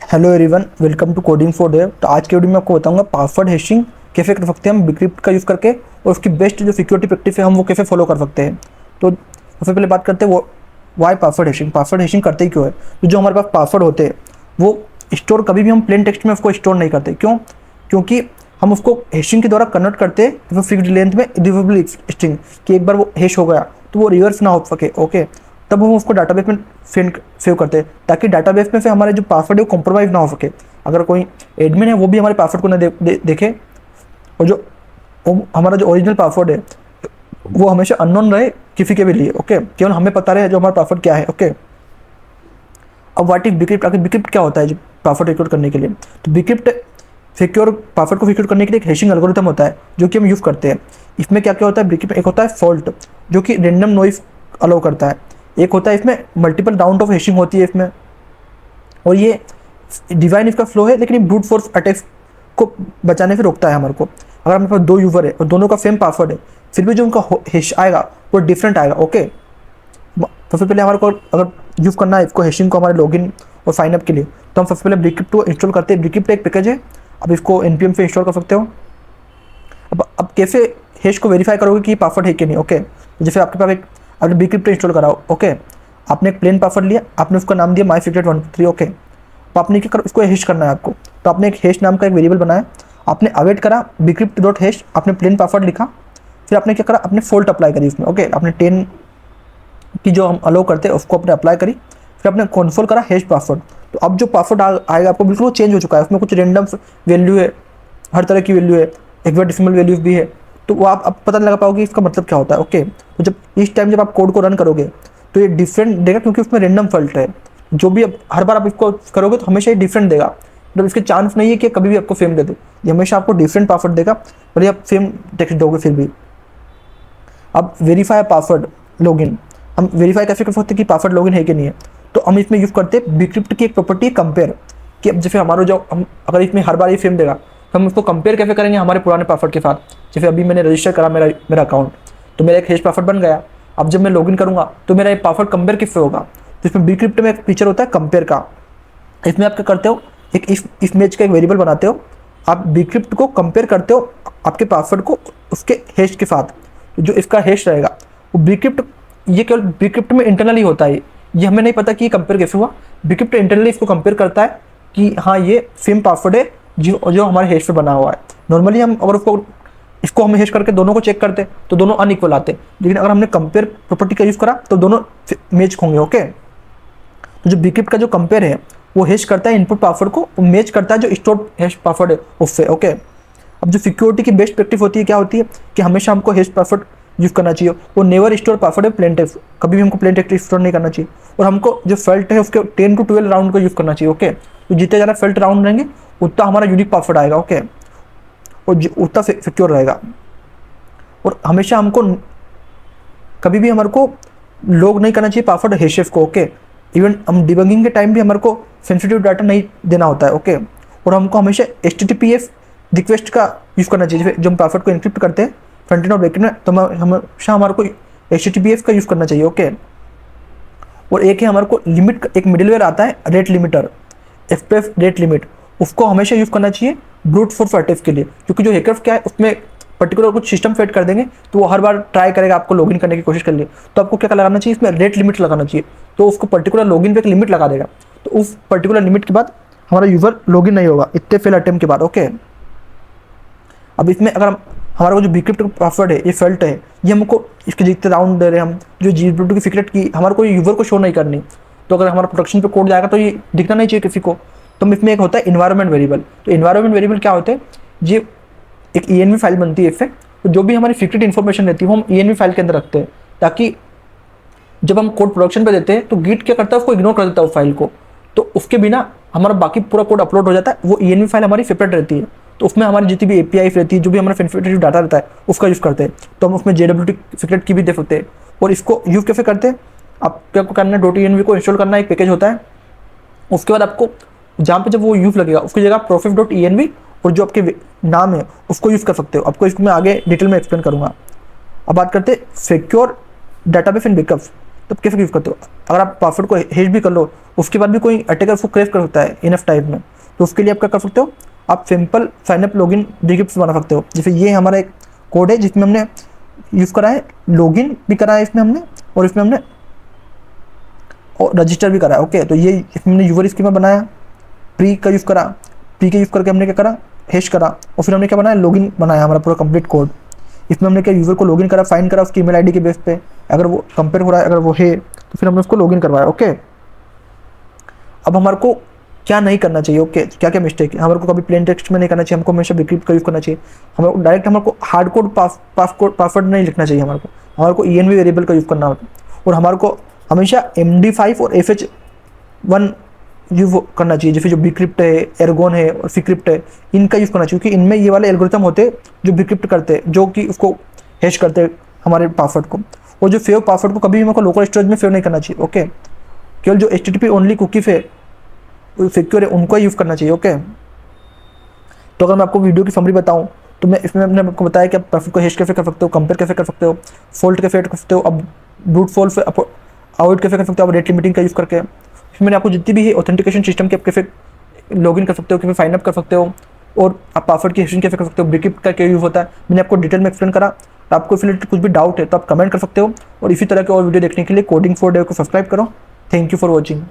Hello everyone, welcome to coding for Dev. तो आज के वीडियो में आपको बताऊंगा पासवर्ड हैशिंग कैसे कर सकते हैं हम बिक्रिप्ट का यूज़ करके, और उसकी बेस्ट जो सिक्योरिटी प्रैक्टिस है हम वो कैसे फॉलो कर सकते हैं। तो सबसे पहले बात करते हैं वो वाई पासवर्ड हैशिंग करते ही क्यों है। तो जो हमारे पास पासवर्ड होते हैं वो स्टोर कभी भी हम प्लेन टेक्स्ट में उसको स्टोर नहीं करते। क्यों? क्योंकि हम उसको हैशिंग के द्वारा कन्वर्ट करते हैं फिक्स्ड लेंथ में इरिवर्सिबल स्ट्रिंग, कि एक बार वो हैश हो गया तो वो रिवर्स ना हो सके। ओके, तब हम उसको डाटाबेस में सेव करते हैं ताकि डाटाबेस में से हमारे जो पासवर्ड है वो कॉम्प्रोमाइज़ ना हो सके। अगर कोई एडमिन है वो भी हमारे पासवर्ड को ना देखे, और जो हमारा जो ओरिजिनल पासवर्ड है वो हमेशा अननोन रहे किसी के भी लिए। ओके, केवल हमें पता रहे जो हमारा पासवर्ड क्या है। ओके, अब व्हाट इज बिक्रिप्ट? आखिर बिक्रिप्ट क्या होता है जो पासवर्ड सिक्योर करने के लिए? तो बिक्रिप्ट सिक्योर पासवर्ड को सिक्योर करने के लिए एक हैशिंग एल्गोरिथम होता है जो कि हम यूज़ करते हैं। इसमें क्या क्या होता है बिक्रिप्ट? एक होता है फॉल्ट जो कि रेंडम नॉइस अलाउ करता है, एक होता है इसमें मल्टीपल राउंड ऑफ हैशिंग होती है इसमें, और ये डिवाइन इसका फ्लो है, लेकिन ये ब्रूट फोर्स अटैक्स को बचाने से रोकता है हमारे को। अगर हमारे पास दो यूज़र है और दोनों का सेम पासवर्ड है, फिर भी जो उनका हैश आएगा वो डिफरेंट आएगा। ओके, सबसे पहले हमारे को अगर यूज़ करना है इसको हैशिंग को हमारे लॉगिन और साइनअप के लिए, तो हम सबसे पहले बिक्रिप्ट को इंस्टॉल करते हैं। बिक्रिप्ट एक पैकेज है, अब इसको npm से इंस्टॉल कर सकते हो। अब कैसे हैश को वेरीफाई करोगे कि पासवर्ड है कि नहीं? ओके, जैसे आपके पास एक आपने बिक्रिप्ट इंस्टॉल कराओ। ओके, आपने एक प्लेन पासवर्ड लिया, आपने उसका नाम दिया mySecret123। ओके, तो आपने क्या करो, इसको हैश करना है आपको। तो आपने एक हैश नाम का एक वेरिएबल बनाया, आपने अवेट करा बिक्रिप्ट डॉट हैश, आपने प्लेन पासवर्ड लिखा, फिर आपने क्या करा, आपने फॉल्ट अप्लाई करी उसमें। ओके, आपने 10 की जो हम अलाउ करते हैं उसको आपने अप्लाई करी, फिर आपने कॉन्फर्म करा हैश पासवर्ड। तो अब जो पासवर्ड आएगा आपको बिल्कुल वो चेंज हो चुका है, उसमें कुछ रेंडम वैल्यू है, हर तरह की वैल्यू है, हेक्साडेसिमल वैल्यूज भी है। तो वो आप पता नहीं लगा पाओगे इसका मतलब क्या होता है। ओके, तो जब इस टाइम जब आप कोड को रन करोगे तो ये डिफरेंट देगा, क्योंकि उसमें रेंडम फॉल्ट है। जो भी अब हर बार आप इसको करोगे तो हमेशा ये डिफरेंट देगा, मतलब इसके चांस नहीं है कि कभी भी आपको सेम दे दे। ये हमेशा आपको डिफरेंट पासवर्ड देगा, भले आप सेम टेक्स्ट दोगे फिर भी। अब वेरीफाई पासवर्ड लॉगिन, हम वेरीफाई कैसे कर सकते हैं कि पासवर्ड लॉगिन है कि नहीं है? तो हम इसमें यूज़ करते हैं बिक्रिप्ट की एक प्रॉपर्टी है कंपेयर, कि अब जैसे हमारा जो हम अगर इसमें हर बार ये सेम देगा तो हम उसको कंपेयर कैसे करेंगे हमारे पुराने पासवर्ड के साथ। जैसे अभी मैंने रजिस्टर करा मेरा अकाउंट, तो मेरा एक हैश पासवर्ड बन गया। अब जब मैं लॉगिन करूँगा तो मेरा ये पासवर्ड कंपेयर किससे होगा? तो इसमें बिक्रिप्ट में एक फीचर होता है कंपेयर का। इसमें आप क्या करते हो, एक इफ मैच का एक वेरिएबल बनाते हो, आप बिक्रिप्ट को कंपेयर करते हो आपके पासवर्ड को उसके हैश के साथ। जो इसका हैश रहेगा वो बिक्रिप्ट, ये केवल बिक्रिप्ट में इंटरनली होता है, ये हमें नहीं पता कि ये कंपेयर कैसे हुआ। बिक्रिप्ट इंटरनली इसको कंपेयर करता है कि हाँ ये सेम पासवर्ड है जो हमारे हैश पे बना हुआ है। नॉर्मली हम अगर इसको हम हैश करके दोनों को चेक करते तो दोनों अनइक्वल आते, लेकिन अगर हमने कंपेयर प्रॉपर्टी का यूज़ करा तो दोनों मैच होंगे। ओके, तो जो बिक्रिप्ट का जो कंपेयर है वो हैश करता है इनपुट पासवर्ड को, मैच करता है जो स्टोर हैश पासवर्ड है उससे। ओके, अब जो सिक्योरिटी की बेस्ट प्रैक्टिस होती है क्या होती है कि हमेशा हमको हैश पासवर्ड यूज़ करना चाहिए। वो नेवर स्टोर पासवर्ड है प्लेन टेक्स्ट, कभी भी हमको प्लेन टेक्स्ट स्टोर नहीं करना चाहिए। और हमको जो फेल्ट है उसके 10 to 12 राउंड को यूज़ करना चाहिए। ओके, तो जितने ज़्यादा फेल्ट राउंड रहेंगे उतना हमारा यूनिक पासवर्ड आएगा। ओके, और उतना सिक्योर रहेगा। और हमेशा हमको कभी भी हमारे को लॉग नहीं करना चाहिए पासवर्ड हैशेस को। ओके, इवन हम डिबगिंग के टाइम भी हमारे को सेंसिटिव डाटा नहीं देना होता है। ओके, और हमको हमेशा HTTPS रिक्वेस्ट का यूज़ करना चाहिए। जब हम पासवर्ड को एन्क्रिप्ट करते हैं फ्रंट एंड और बैक एंड में, तो हमेशा हमारे को HTTPS का यूज़ करना चाहिए। ओके, और एक है हमारे को लिमिट, एक मिडिलवेयर आता है rate limiter, express rate limit, उसको हमेशा यूज़ करना चाहिए ब्रूट फोर्स अटैक के लिए। क्योंकि जो हैकर्स क्या है उसमें पर्टिकुलर कुछ सिस्टम सेट कर देंगे तो वो हर बार ट्राई करेगा आपको लॉगिन करने की कोशिश कर लिए। तो आपको क्या लगाना चाहिए, इसमें रेट लिमिट लगाना चाहिए, तो उसको पर्टिकुलर लॉगिन पे एक लिमिट लगा देगा। तो उस पर्टिकुलर लिमिट के बाद हमारा यूज़र लॉगिन नहीं होगा इतने फेल अटेम्प्ट के बाद। ओके, अब इसमें अगर हमारा जो बिक्रिप्ट पासवर्ड है ये फेल्ट है, ये हमको इसके जितने राउंड दे रहे हैं हम, जो G2 की सीक्रेट की हमारे को यूज़र को शो नहीं करनी, तो अगर हमारा प्रोडक्शन पे कोड जाएगा तो ये दिखना नहीं चाहिए किसी को। तो इसमें एक होता है इन्वायरमेंट वेरिएबल। तो इन्वायरमेंट वेरिएबल क्या होते हैं, ये एक ENV फाइल बनती है इससे, तो जो भी हमारी सीक्रेट इन्फॉर्मेशन रहती है वो हम ENV फाइल के अंदर रखते हैं, ताकि जब हम कोड प्रोडक्शन पे देते हैं तो गिट क्या करता है, उसको इग्नोर कर देता है उस फाइल को। तो उसके बिना हमारा बाकी पूरा कोड अपलोड हो जाता है, वो ENV फाइल हमारी सेपरेट रहती है। तो उसमें हमारी जितनी भी API रहती है, जो भी हमारा सेंसिटिव डाटा रहता है उसका यूज़ करते हैं। तो हम उसमें JWT सीक्रेट की भी दे सकते हैं। और इसको यूज़ कैसे करते हैं, आपको करना है .env को इंस्टॉल करना, एक पैकेज होता है। उसके बाद आपको जहाँ पे जब वो यूज़ लगेगा उसकी जगह process.env और जो आपके नाम है उसको यूज़ कर सकते हो। आपको इसको मैं आगे डिटेल में एक्सप्लेन करूँगा। अब बात करते हैं सिक्योर डाटाबेस एंड बैकअप्स। तो आप कैसे यूज़ करते हो। अगर आप पासवर्ड को हैश भी कर लो, उसके बाद भी कोई अटैकर उसको क्रैक कर सकता है इनफ टाइम में, तो उसके लिए आप क्या कर सकते हो, आप सिंपल साइनअप लॉगिन डिक्रिप्ट बना सकते हो। जैसे ये हमारा एक कोड है जिसमें हमने यूज़ करा है, लॉगिन भी करा है इसमें हमने, और इसमें हमने और रजिस्टर भी करा है। ओके, तो ये इसमें हमने यूजर स्कीमा बनाया, प्री का यूज़ करा, प्री का यूज़ करके हमने क्या करा, हैश करा, और फिर हमने क्या बनाया, लॉगिन बनाया, हमारा पूरा कंप्लीट कोड। इसमें हमने क्या यूज़र को लॉगिन करा, फाइंड करा उसकी ईमेल आईडी के बेस पे, अगर वो कंपेयर हो रहा है, अगर वो है तो फिर हमने उसको लॉगिन करवाया। ओके, अब हमारे को क्या नहीं करना चाहिए, ओके, क्या क्या मिस्टेक है, हमारे को कभी प्लेन टेक्स्ट में नहीं करना चाहिए, हमको हमेशा बिक्रिप्ट का यूज़ करना चाहिए, हमें डायरेक्ट हमारे को हार्ड कोड पासवर्ड नहीं लिखना चाहिए, हमारे को ENV वेरिएबल का यूज़ करना होता है, और हमारे को हमेशा MD5 और FH1 यूज़ करना चाहिए। जैसे जो बिक्रिप्ट है, एर्गोन है और सिक्रिप्ट है, इनका यूज़ करना चाहिए, क्योंकि इनमें ये वाले एल्गोरिथम होते हैं जो बिक्रिप्ट करते हैं, जो कि उसको हैश करते हैं हमारे पासवर्ड को। और जो फेव पासवर्ड को कभी भी मेरे को लोकल स्टोरेज में सेव नहीं करना चाहिए। ओके, केवल जो HTTP ओनली कुकीज़ है सिक्योर है उनको यूज़ करना चाहिए। ओके, तो अगर मैं आपको वीडियो की समरी बताऊं तो मैं इसमें मैंने आपको बताया कि आप पासवर्ड को हैश कैसे कर सकते हो, कंपेयर कैसे कर सकते हो, फॉल्ट कैसे कर सकते हो, अब ब्रूट फोर्स अवॉइड कैसे कर सकते हो, अब रेट लिमिटिंग का यूज़ करके। इसमें मैंने आपको जितनी भी है ऑथेंटिकेशन सिस्टम की आप कैसे लॉगिन कर सकते हो, कैसे साइन अप कर सकते हो, और आप पासवर्ड की हैशिंग कैसे कर सकते हो, बिक्रिप्ट का क्या यूज़ होता है, मैंने आपको डिटेल में एक्सप्लेन करा। तो आपको इससे रिलेटेड कुछ भी डाउट है तो आप कमेंट कर सकते हो, और इसी तरह के और वीडियो देखने के लिए कोडिंग फॉर डेव को सब्सक्राइब करो। Thank you for watching.